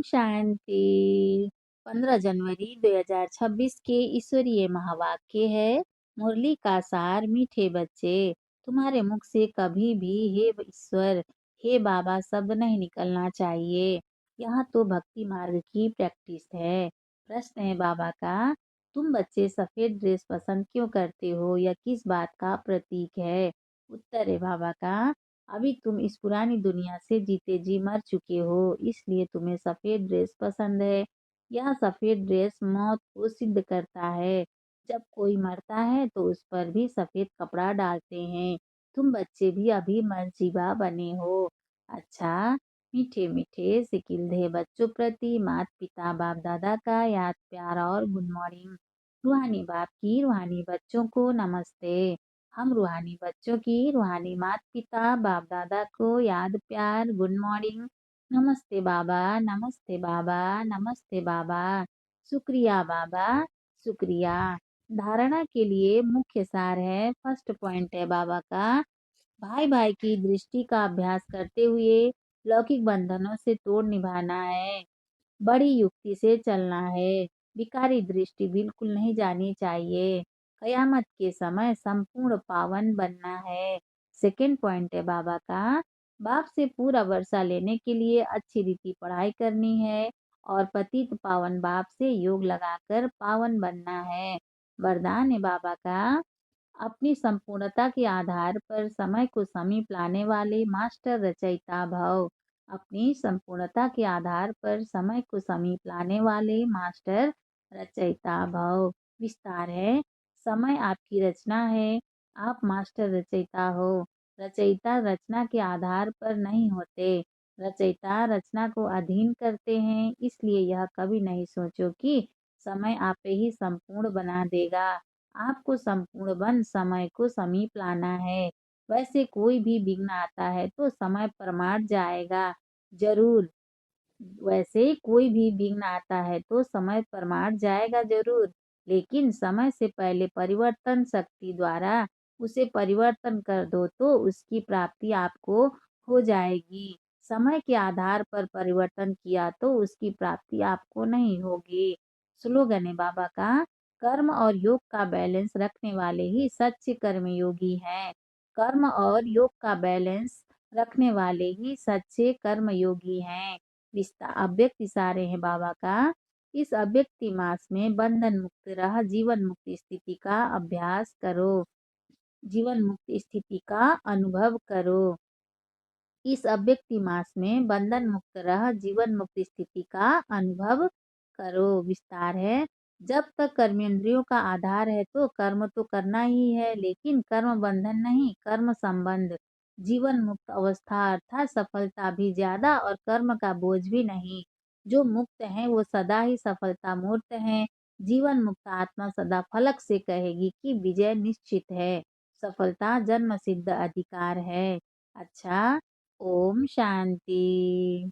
शांति। 15 जनवरी 2026 के ईश्वरीय महावाक्य है। मुरली का सार मीठे बच्चे, तुम्हारे मुख से कभी भी हे ईश्वर, हे बाबा शब्द नहीं निकलना चाहिए। यहाँ तो भक्ति मार्ग की प्रैक्टिस है। प्रश्न है बाबा का, तुम बच्चे सफेद ड्रेस पसंद क्यों करते हो? यह किस बात का प्रतीक है? उत्तर है बाबा का, अभी तुम इस पुरानी दुनिया से जीते जी मर चुके हो, इसलिए तुम्हें सफेद ड्रेस पसंद है। यह सफेद ड्रेस मौत को सिद्ध करता है। जब कोई मरता है तो उस पर भी सफेद कपड़ा डालते हैं। तुम बच्चे भी अभी मर्जीवा बने हो। अच्छा, मीठे मीठे सिकिलधे बच्चों प्रति माता पिता बाप दादा का याद प्यार और गुड मॉर्निंग। रूहानी बाप की रूहानी बच्चों को नमस्ते। हम रूहानी बच्चों की रूहानी माता पिता बाप दादा को याद प्यार गुड मॉर्निंग। नमस्ते बाबा, नमस्ते बाबा, नमस्ते बाबा। शुक्रिया बाबा, शुक्रिया। धारणा के लिए मुख्य सार है। फर्स्ट पॉइंट है बाबा का, भाई भाई की दृष्टि का अभ्यास करते हुए लौकिक बंधनों से तोड़ निभाना है। बड़ी युक्ति से चलना है। विकारी दृष्टि बिल्कुल नहीं जानी चाहिए। कयामत के समय संपूर्ण पावन बनना है। सेकंड पॉइंट है बाबा का, बाप से पूरा वर्षा लेने के लिए अच्छी रीति पढ़ाई करनी है और पतित पावन बाप से योग लगाकर पावन बनना है। वरदान है बाबा का, अपनी संपूर्णता के आधार पर समय को समीप लाने वाले मास्टर रचयिता भव। अपनी संपूर्णता के आधार पर समय को समीप लाने वाले मास्टर रचयिता भव। विस्तार है, समय आपकी रचना है, आप मास्टर रचयिता हो। रचयिता रचना के आधार पर नहीं होते, रचयिता रचना को अधीन करते हैं। इसलिए यह कभी नहीं सोचो कि समय आपे ही संपूर्ण बना देगा। आपको संपूर्ण बन समय को समीप लाना है। वैसे कोई भी विघ्न आता है तो समय परमार्थ जाएगा जरूर। वैसे कोई भी विघ्न आता है तो समय परमार्थ जाएगा जरूर, लेकिन समय से पहले परिवर्तन शक्ति द्वारा उसे परिवर्तन कर दो तो उसकी प्राप्ति आपको हो जाएगी। समय के आधार पर परिवर्तन किया तो उसकी प्राप्ति आपको नहीं होगी। स्लोगन है बाबा का, कर्म और योग का बैलेंस रखने वाले ही सच्चे कर्मयोगी हैं। कर्म और योग का बैलेंस रखने वाले ही सच्चे कर्मयोगी हैं। अव्यक्त इशारे हैं बाबा का, इस अव्यक्ति मास में बंधन मुक्त रह जीवन मुक्त स्थिति का अभ्यास करो, जीवन मुक्त स्थिति का अनुभव करो। इस अव्यक्ति मास में बंधन मुक्त रह जीवन मुक्त स्थिति का अनुभव करो। विस्तार है, जब तक कर्मेंद्रियों का आधार है तो कर्म तो करना ही है, लेकिन कर्म बंधन नहीं, कर्म संबंध। जीवन मुक्त अवस्था अर्थात सफलता भी ज्यादा और कर्म का बोझ भी नहीं। जो मुक्त हैं वो सदा ही सफलता मूर्त हैं। जीवन मुक्त आत्मा सदा फलक से कहेगी कि विजय निश्चित है, सफलता जन्म सिद्ध अधिकार है। अच्छा, ओम शांति।